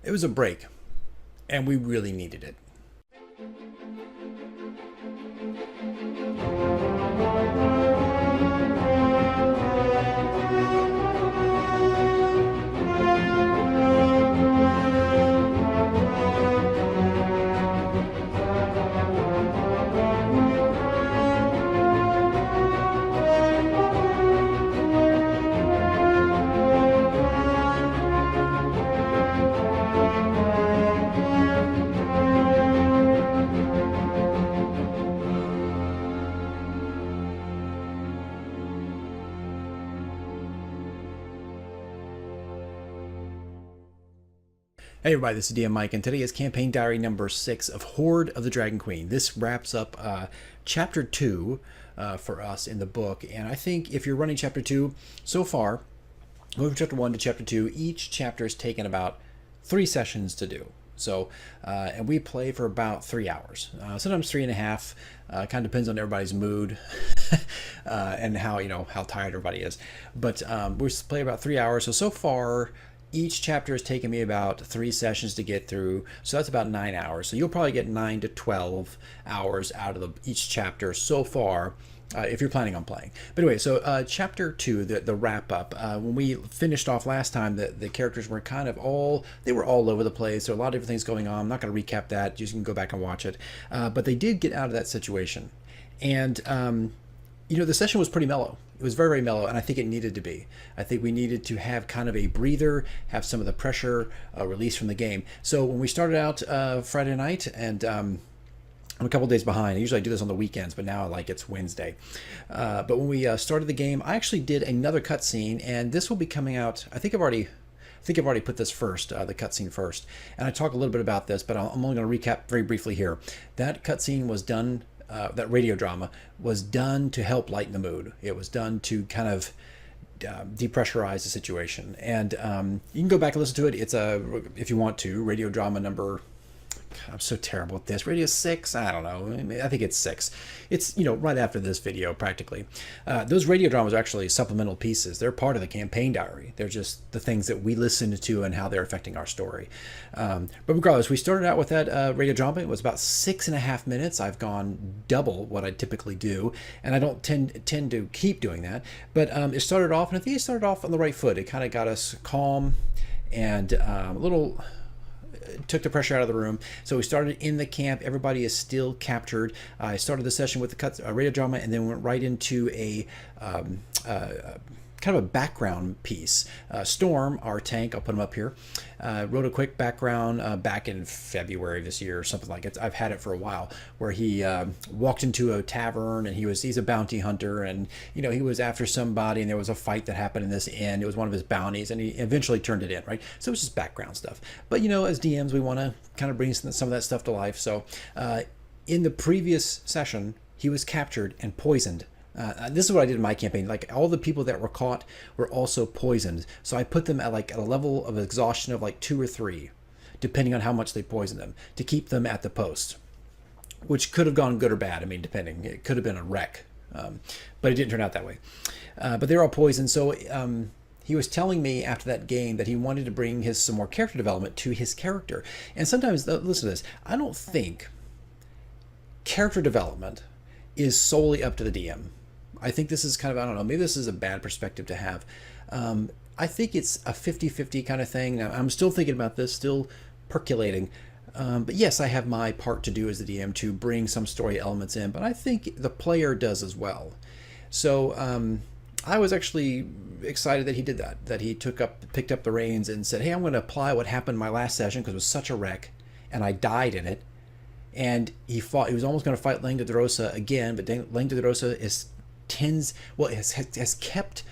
It was a break, and we really needed it. Hey everybody, this is DM Mike, and today is campaign diary number 6 of Horde of the Dragon Queen. This wraps up chapter 2 for us in the book, and I think if you're running chapter 2 so far, moving from chapter 1 to chapter 2, each chapter is taken about 3 sessions to do. So, and we play for about 3 hours, sometimes 3.5. Kind of depends on everybody's mood and how tired everybody is. But we play about 3 hours. So far, each chapter has taken me about 3 sessions to get through, so that's about 9 hours. So you'll probably get 9 to 12 hours out of each chapter so far, if you're planning on playing. But anyway, so chapter 2, the wrap up. When we finished off last time, the characters were kind of all over the place. There were a lot of different things going on. I'm not going to recap that. You can go back and watch it. But they did get out of that situation, and the session was pretty mellow. It was very, very mellow, and I think it needed to be. I think we needed to have kind of a breather, have some of the pressure released from the game. So when we started out Friday night, and I'm a couple days behind. Usually I do this on the weekends, but now it's Wednesday. But when we started the game, I actually did another cutscene, and this will be coming out. I think I've already put this first, the cutscene first, and I talk a little bit about this, but I'm only going to recap very briefly here. That cutscene was done. That radio drama was done to help lighten the mood. It was done to kind of depressurize the situation. And you can go back and listen to it. It's if you want to, radio drama number. I'm so terrible at this. Radio 6? I don't know. I think it's 6. It's, right after this video, practically. Those radio dramas are actually supplemental pieces. They're part of the campaign diary. They're just the things that we listen to and how they're affecting our story. But regardless, we started out with that radio drama. It was about 6.5 minutes. I've gone double what I typically do, and I don't tend to keep doing that. But it started off, and I think it started off on the right foot. It kind of got us calm and a little... took the pressure out of the room. So we started in the camp. Everybody is still captured. I started the session with the radio drama, and then went right into a kind of a background piece. Storm, our tank, I'll put him up here, wrote a quick background back in February of this year or something like it. I've had it for a while, where he walked into a tavern, and he's a bounty hunter, and he was after somebody, and there was a fight that happened in this inn. It was one of his bounties, and he eventually turned it in, right? So it was just background stuff. But as DMs, we want to kind of bring some of that stuff to life. So in the previous session, he was captured and poisoned. This is what I did in my campaign. Like, all the people that were caught were also poisoned. So I put them at a level of exhaustion of 2 or 3, depending on how much they poisoned them, to keep them at the post, which could have gone good or bad. I mean, depending. It could have been a wreck, but it didn't turn out that way. But they're all poisoned. So he was telling me after that game that he wanted to bring some more character development to his character. And sometimes, listen to this, I don't think character development is solely up to the DM. I think this is kind of, I don't know, maybe this is a bad perspective to have. I think it's a 50-50 kind of thing. Now, I'm still thinking about this, still percolating. But yes, I have my part to do as the DM to bring some story elements in, but I think the player does as well. So I was actually excited that he did that he picked up the reins and said, hey, I'm going to apply what happened in my last session, because it was such a wreck, and I died in it. And he was almost going to fight Lang Rosa again, but Lang Rosa has kept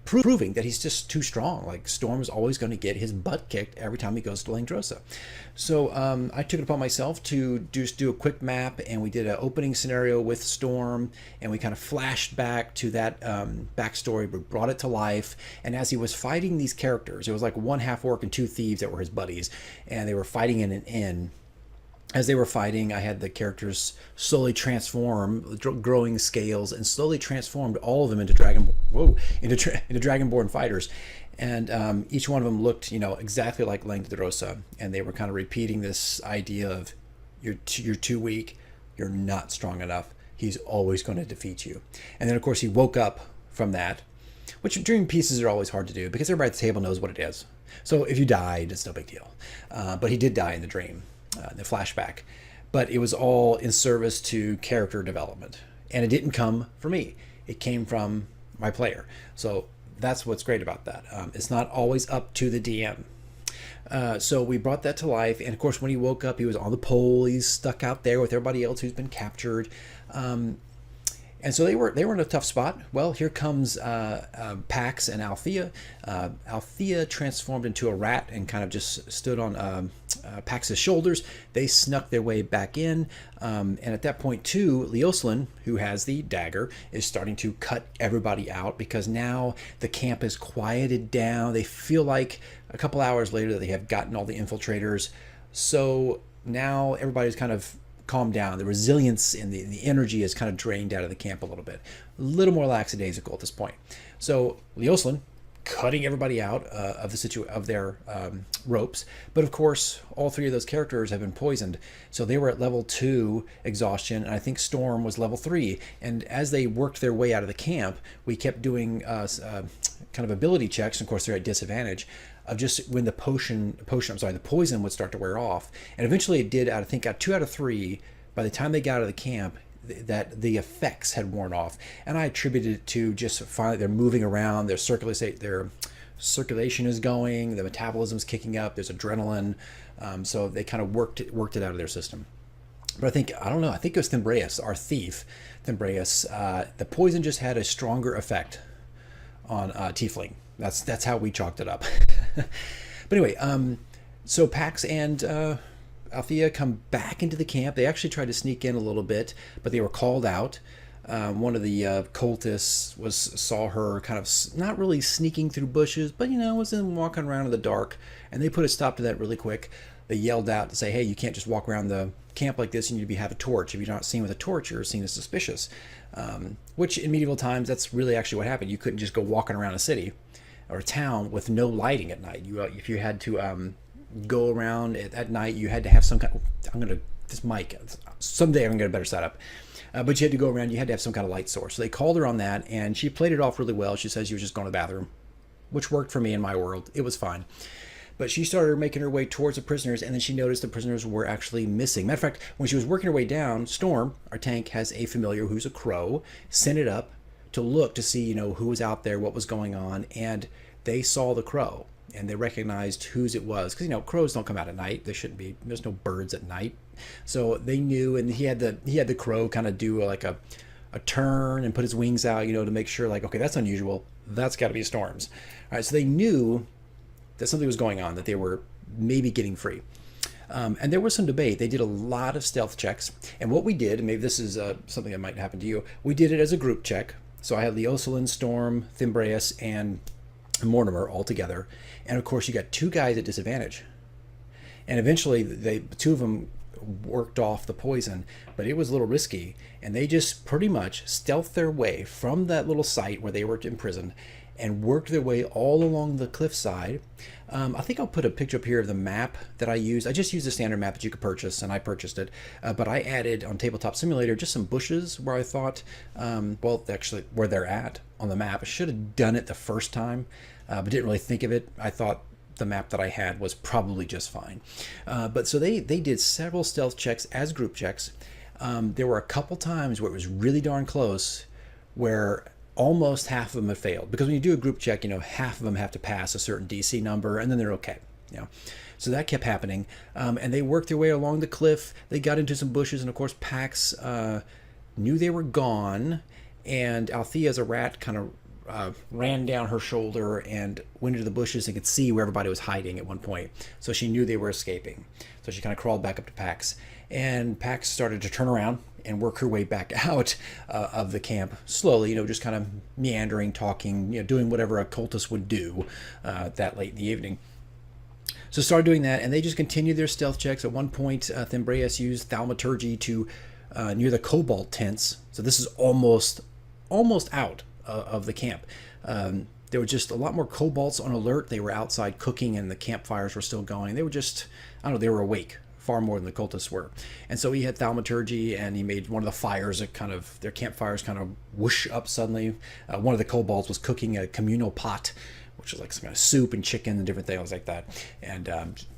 proving that he's just too strong. Like, Storm's always going to get his butt kicked every time he goes to Lang Rosa. So I took it upon myself to just do a quick map, and we did an opening scenario with Storm, and we kind of flashed back to that backstory. We brought it to life, and as he was fighting these characters, it was like 1 half-orc and 2 thieves that were his buddies, and they were fighting in an inn. As they were fighting, I had the characters slowly transform, growing scales, and slowly transformed all of them into Dragonborn fighters. And each one of them looked, exactly like Langdorosa, and they were kind of repeating this idea of you're too weak, you're not strong enough. He's always going to defeat you. And then, of course, he woke up from that, which dream pieces are always hard to do because everybody at the table knows what it is. So if you died, it's no big deal. But he did die in the dream, the flashback. But it was all in service to character development. And it didn't come from me. It came from my player. So that's what's great about that. It's not always up to the DM. So we brought that to life. And of course, when he woke up, he was on the pole. He's stuck out there with everybody else who's been captured. And so they were in a tough spot. Well, here comes Pax and Althea. Althea transformed into a rat and kind of just stood on Pax's shoulders. They snuck their way back in. And at that point, too, Leoslin, who has the dagger, is starting to cut everybody out because now the camp is quieted down. They feel like a couple hours later that they have gotten all the infiltrators. So now everybody's kind of calm down. The resilience and the energy is kind of drained out of the camp a little bit. A little more lackadaisical at this point. So Leoslin cutting everybody out of their ropes. But of course, all three of those characters have been poisoned. So they were at level 2 exhaustion, and I think Storm was level 3. And as they worked their way out of the camp, we kept doing kind of ability checks. And of course, they're at disadvantage of just when the poison would start to wear off. And eventually it did, I think, 2 out of 3, by the time they got out of the camp, that the effects had worn off. And I attributed it to just finally they're moving around, their circulation is going, the metabolism's kicking up, there's adrenaline. So they kind of worked it out of their system. But I don't know, I think it was Thimbraeus, our thief, Thimbraeus. The poison just had a stronger effect on Tiefling. That's how we chalked it up. But anyway, so Pax and Althea come back into the camp. They actually tried to sneak in a little bit, but they were called out. One of the cultists saw her kind of not really sneaking through bushes, but was walking around in the dark, and they put a stop to that really quick. They yelled out to say, "Hey, you can't just walk around the camp like this. You need to have a torch. If you're not seen with a torch, you're seen as suspicious." Which in medieval times, that's really actually what happened. You couldn't just go walking around a city or a town with no lighting at night. If you had to go around at night, you had to have some kind of, this mic, someday I'm going to get a better setup. But you had to go around, you had to have some kind of light source. So they called her on that, and she played it off really well. She says she was just going to the bathroom, which worked for me in my world. It was fine. But she started making her way towards the prisoners, and then she noticed the prisoners were actually missing. Matter of fact, when she was working her way down, Storm, our tank, has a familiar who's a crow, sent it up to look to see, who was out there, what was going on, and they saw the crow, and they recognized whose it was, because crows don't come out at night. They shouldn't be. There's no birds at night, so they knew. And he had the crow kind of do like a turn and put his wings out, to make sure, like, okay, that's unusual. That's got to be Storm's. All right, so they knew that something was going on, that they were maybe getting free. And there was some debate. They did a lot of stealth checks. And what we did, and maybe this is something that might happen to you, we did it as a group check. So I had Leoslin, Storm, Thimbraeus, and Mortimer all together. And of course, you got 2 guys at disadvantage. And eventually, the 2 of them worked off the poison, but it was a little risky. And they just pretty much stealthed their way from that little site where they were imprisoned and worked their way all along the cliffside. I think I'll put a picture up here of the map that I used. I just used a standard map that you could purchase, and I purchased it. But I added on Tabletop Simulator just some bushes where I thought, actually where they're at on the map. I should have done it the first time, but didn't really think of it. I thought the map that I had was probably just fine. But so they did several stealth checks as group checks. There were a couple times where it was really darn close, where almost half of them have failed, because when you do a group check, half of them have to pass a certain DC number and then they're okay. So that kept happening. And they worked their way along the cliff. They got into some bushes, and of course Pax knew they were gone, and Althea, as a rat, kind of ran down her shoulder and went into the bushes and could see where everybody was hiding at one point. So she knew they were escaping. So she kind of crawled back up to Pax, and Pax started to turn around and work her way back out of the camp slowly, just kind of meandering, talking, doing whatever a cultist would do that late in the evening. So started doing that, and they just continued their stealth checks. At one point, Thimbraeus used thaumaturgy to near the cobalt tents. So this is almost out of the camp. There were just a lot more kobolds on alert. They were outside cooking and the campfires were still going. They were just, I don't know, they were awake far more than the cultists were. And so he had thaumaturgy, and he made one of the fires that kind of, their campfires kind of whoosh up suddenly. One of the kobolds was cooking a communal pot, which was like some kind of soup and chicken and different things like that. And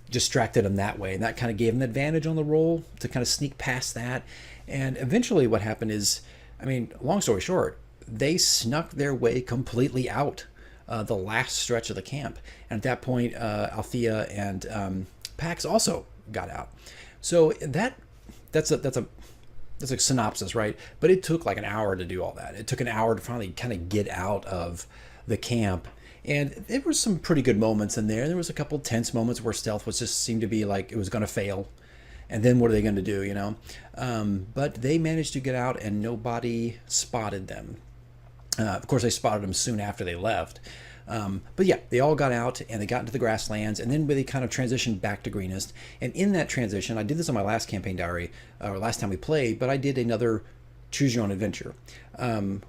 distracted him that way. And that kind of gave him an advantage on the roll to kind of sneak past that. And eventually what happened is, I mean, long story short, they snuck their way completely out the last stretch of the camp. And at that point, Althea and Pax also got out. So that's a synopsis, right? But it took like an hour to do all that. It took an hour to finally kind of get out of the camp. And there were some pretty good moments in there. There was a couple tense moments where stealth was just seemed to be like it was going to fail. And then what are they going to do, you know? But they managed to get out and nobody spotted them. Of course, they spotted them soon after they left. But yeah, they all got out and they got into the grasslands, and then they kind of transitioned back to Greenest. And in that transition, I did this on my last campaign diary, or last time we played, but I did another choose your own adventure,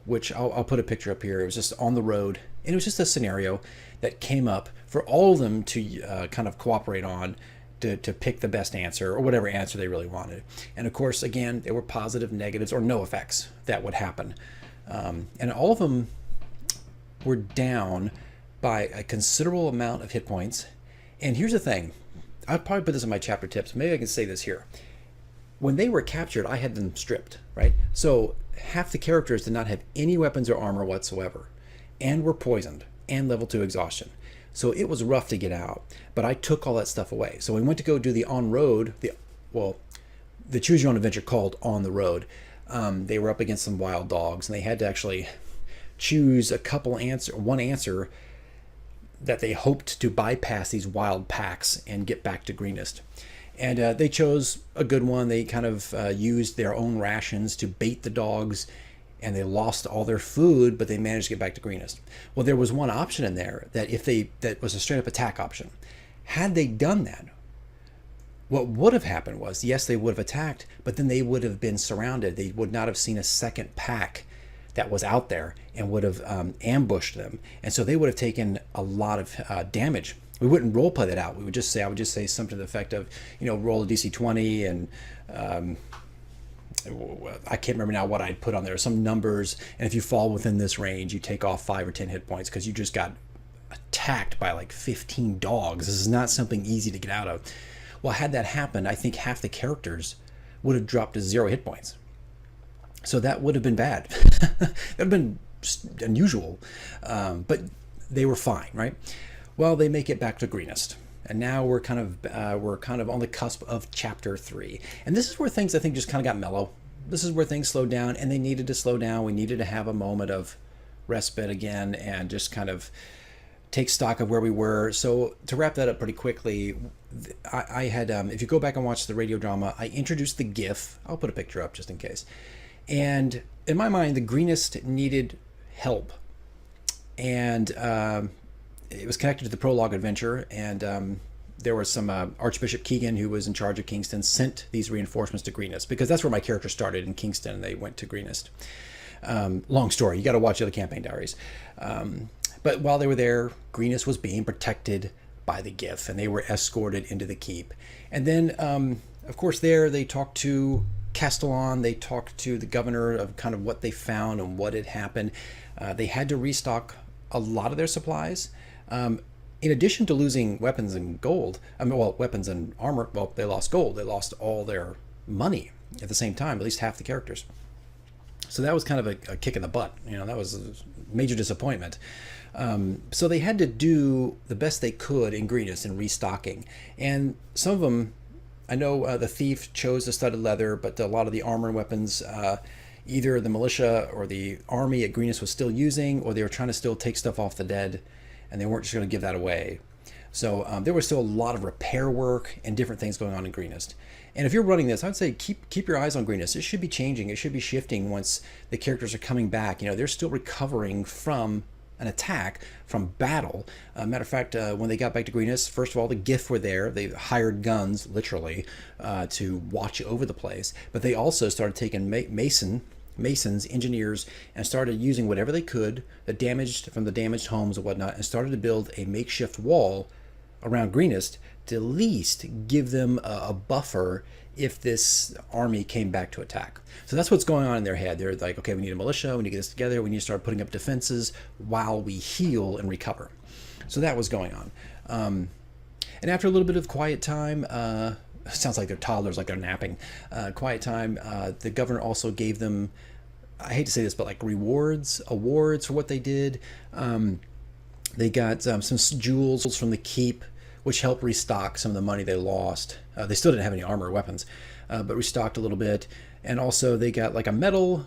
which I'll put a picture up here. It was just on the road, and it was just a scenario that came up for all of them to kind of cooperate on to pick the best answer or whatever answer they really wanted. And of course, again, there were positive, negatives, or no effects that would happen. And all of them were down by a considerable amount of hit points. And here's the thing. I'll probably put this in my chapter tips. Maybe I can say this here. When they were captured, I had them stripped, right? So half the characters did not have any weapons or armor whatsoever and were poisoned and level 2 exhaustion. So it was rough to get out, but I took all that stuff away. So we went to go do the on-road, the Choose Your Own Adventure called On the Road. They were up against some wild dogs, and they had to actually choose one answer that they hoped to bypass these wild packs and get back to Greenest. And they chose a good one. They kind of used their own rations to bait the dogs, and they lost all their food, but they managed to get back to Greenest. Well, there was one option in there that was a straight up attack option. Had they done that, what would have happened was, yes, they would have attacked, but then they would have been surrounded. They would not have seen a second pack that was out there and would have ambushed them. And so they would have taken a lot of damage. We wouldn't role play that out. I would just say something to the effect of, roll a DC 20 and I can't remember now what I'd put on there, some numbers. And if you fall within this range, you take off 5 or 10 hit points because you just got attacked by like 15 dogs. This is not something easy to get out of. Well, had that happened, I think half the characters would have dropped to 0 hit points. So that would have been bad. That would have been unusual, but they were fine, right? Well, they make it back to Greenest, and now we're kind of on the cusp of chapter 3, and this is where things I think just kind of got mellow. This is where things slowed down, and they needed to slow down. We needed to have a moment of respite again, and just kind of take stock of where we were. So to wrap that up pretty quickly, I had, if you go back and watch the radio drama, I introduced the GIF. I'll put a picture up just in case. And in my mind, the Greenest needed help. And it was connected to the prologue adventure. And there was some Archbishop Keegan, who was in charge of Kingston, sent these reinforcements to Greenest, because that's where my character started in Kingston, and they went to Greenest. Long story. You got to watch the other campaign diaries. But while they were there, Greenest was being protected by the GIF, and they were escorted into the keep. And then, of course, there they talked to Castellan. They talked to the governor of kind of what they found and what had happened. They had to restock a lot of their supplies. In addition to losing weapons and gold, weapons and armor, they lost gold. They lost all their money at the same time, at least half the characters. So that was kind of a kick in the butt. That was a major disappointment. So they had to do the best they could in Greenest in restocking. And some of them, I know the thief chose the studded leather, but a lot of the armor and weapons, either the militia or the army at Greenest was still using, or they were trying to still take stuff off the dead, and they weren't just going to give that away. So there was still a lot of repair work and different things going on in Greenest. And if you're running this, I'd say keep your eyes on Greenest. It should be changing. It should be shifting once the characters are coming back. They're still recovering from an attack, from battle. Matter of fact, when they got back to Greenest, first of all, the GIF were there. They hired guns, literally, to watch over the place. But they also started taking Mason, masons, engineers, and started using whatever they could, the damaged from the damaged homes and whatnot, and started to build a makeshift wall around Greenest to at least give them a buffer if this army came back to attack. So that's what's going on in their head. They're like, okay, we need a militia, we need to get this together, we need to start putting up defenses while we heal and recover. So that was going on. And after a little bit of quiet time, sounds like they're toddlers, like they're napping, quiet time, the governor also gave them, I hate to say this, but like awards for what they did. They got some jewels from the keep, which helped restock some of the money they lost. They still didn't have any armor or weapons, but restocked a little bit. And also they got like a medal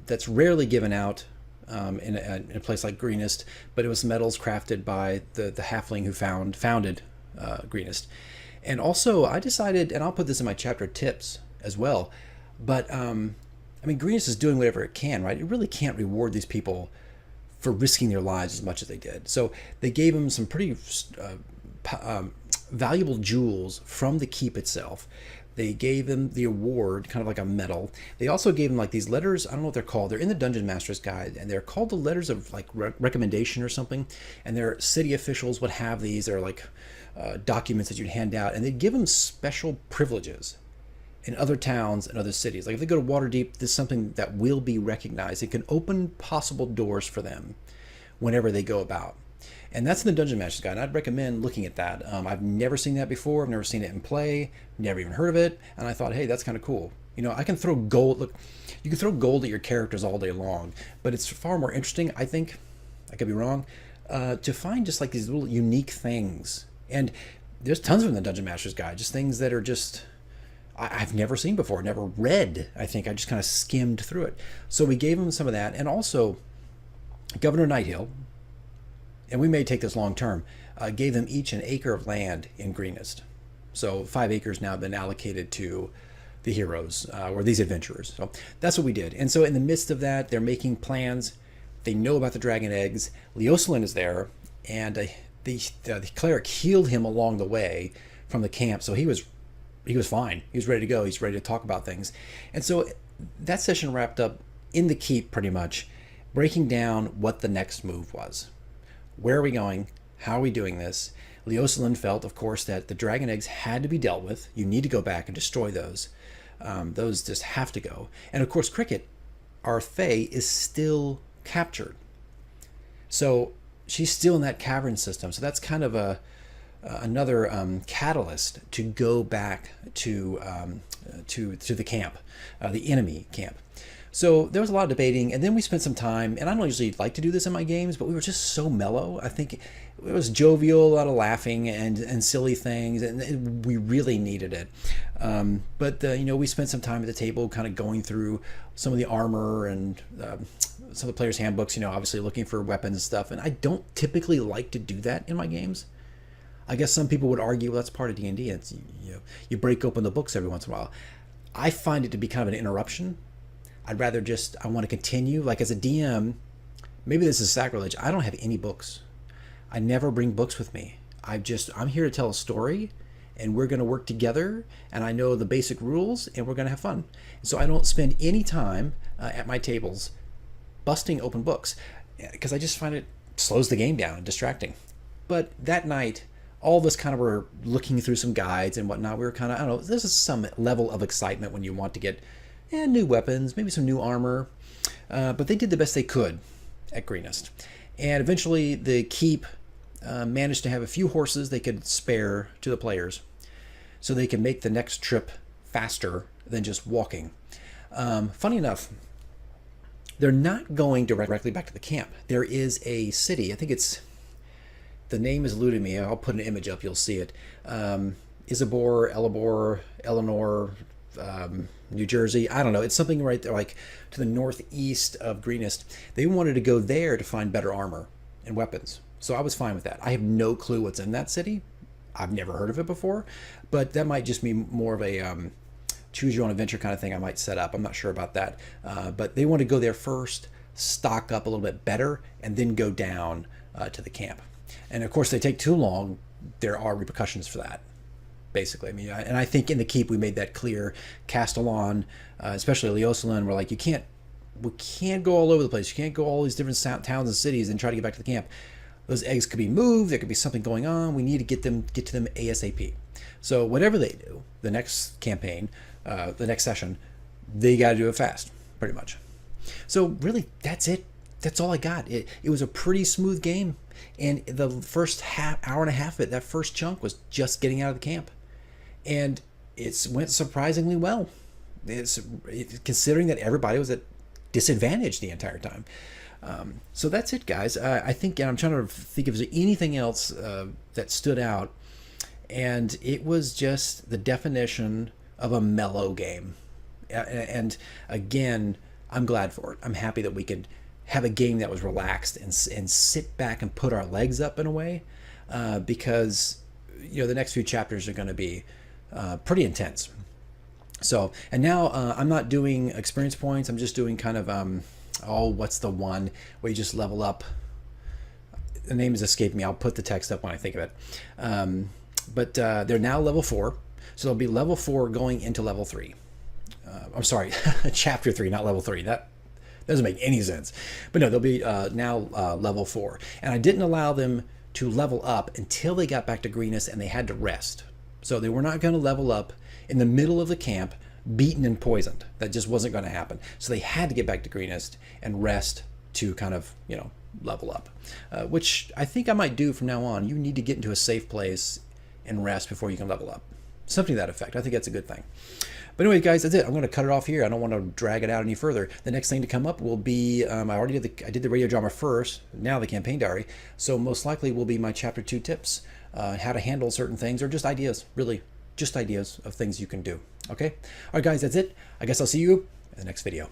that's rarely given out in a place like Greenest, but it was medals crafted by the halfling who founded Greenest. And also I decided, and I'll put this in my chapter tips as well, but I mean, Greenest is doing whatever it can, right? It really can't reward these people for risking their lives as much as they did. So they gave them some pretty valuable jewels from the keep itself. They gave them the award, kind of like a medal. They also gave them like these letters. I don't know what they're called. They're in the Dungeon Master's Guide, and they're called the letters of like recommendation or something. And their city officials would have these. They're like documents that you'd hand out, and they'd give them special privileges in other towns and other cities. Like if they go to Waterdeep, this is something that will be recognized. It can open possible doors for them whenever they go about. And that's in the Dungeon Master's Guide. And I'd recommend looking at that. I've never seen that before. I've never seen it in play. Never even heard of it. And I thought, hey, that's kind of cool. You know, I can throw gold. Look, you can throw gold at your characters all day long, but it's far more interesting, I think, I could be wrong, to find just like these little unique things. And there's tons of them in the Dungeon Master's Guide, just things that are just I've never seen before, never read. I think I just kind of skimmed through it. So we gave them some of that. And also Governor Nighthill, and we may take this long term, gave them each an acre of land in Greenest. So 5 acres now have been allocated to the heroes or these adventurers. So that's what we did. And so in the midst of that, they're making plans. They know about the dragon eggs. Leocelin is there, and the cleric healed him along the way from the camp. So he was fine. He was ready to go. He's ready to talk about things. And so that session wrapped up in the keep pretty much, breaking down what the next move was. Where are we going? How are we doing this? Leocelin felt, of course, that the dragon eggs had to be dealt with. You need to go back and destroy those. Those just have to go. And of course, Cricket, our Fae, is still captured. So she's still in that cavern system. So that's kind of another catalyst to go back to the camp, the enemy camp. So there was a lot of debating, and then we spent some time, and I don't usually like to do this in my games, but we were just so mellow. I think it was jovial, a lot of laughing and silly things, and we really needed it. But we spent some time at the table kind of going through some of the armor and some of the players' handbooks, obviously looking for weapons and stuff, and I don't typically like to do that in my games. I guess some people would argue, well, that's part of D&D. It's, you break open the books every once in a while. I find it to be kind of an interruption. I'd rather I want to continue. Like as a DM, maybe this is sacrilege. I don't have any books. I never bring books with me. I'm here to tell a story, and we're going to work together, and I know the basic rules, and we're going to have fun. So I don't spend any time at my tables busting open books, because I just find it slows the game down and distracting. But that night, all of us kind of were looking through some guides and whatnot. We were kind of, I don't know, this is some level of excitement when you want to get new weapons, maybe some new armor. But they did the best they could at Greenest. And eventually the keep managed to have a few horses they could spare to the players so they can make the next trip faster than just walking. Funny enough, they're not going directly back to the camp. There is a city, I think the name is eluding me. I'll put an image up, you'll see it. Isabor, Elabor, Eleanor, New Jersey. I don't know. It's something right there, like to the northeast of Greenest. They wanted to go there to find better armor and weapons. So I was fine with that. I have no clue what's in that city. I've never heard of it before, but that might just be more of a choose your own adventure kind of thing I might set up. I'm not sure about that. But they want to go there first, stock up a little bit better, and then go down to the camp. And of course, they take too long. There are repercussions for that. Basically, I think in the keep we made that clear. Castellan, especially Leocelin, were like, you can't we can't go all over the place. You can't go all these different towns and cities and try to get back to the camp. Those eggs could be moved. There could be something going on. We need to get to them ASAP. So whatever they do, the next campaign, the next session, they got to do it fast, pretty much. So really, that's it. That's all I got. It was a pretty smooth game, and the first hour and a half of it, that first chunk, was just getting out of the camp, and it went surprisingly well. Considering that everybody was at disadvantage the entire time. So that's it, guys. I think, and I'm trying to think if there's anything else that stood out, and it was just the definition of a mellow game. And again, I'm glad for it. I'm happy that we could have a game that was relaxed and sit back and put our legs up in a way, because the next few chapters are going to be pretty intense. So, and now I'm not doing experience points. I'm just doing kind of what's the one where you just level up? The name is escaping me. I'll put the text up when I think of it. But they're now level 4, so they'll be level 4 going into level 3. I'm sorry, chapter 3, not level 3. That doesn't make any sense. But no, they'll be now level 4. And I didn't allow them to level up until they got back to Greenest and they had to rest. So they were not going to level up in the middle of the camp, beaten and poisoned. That just wasn't going to happen. So they had to get back to Greenest and rest to kind of, level up. Which I think I might do from now on. You need to get into a safe place and rest before you can level up. Something to that effect. I think that's a good thing. But anyway, guys, that's it. I'm going to cut it off here. I don't want to drag it out any further. The next thing to come up will be, I did the radio drama first, now the campaign diary. So most likely will be my chapter 2 tips, how to handle certain things, or just ideas, really, just ideas of things you can do. Okay? All right, guys, that's it. I guess I'll see you in the next video.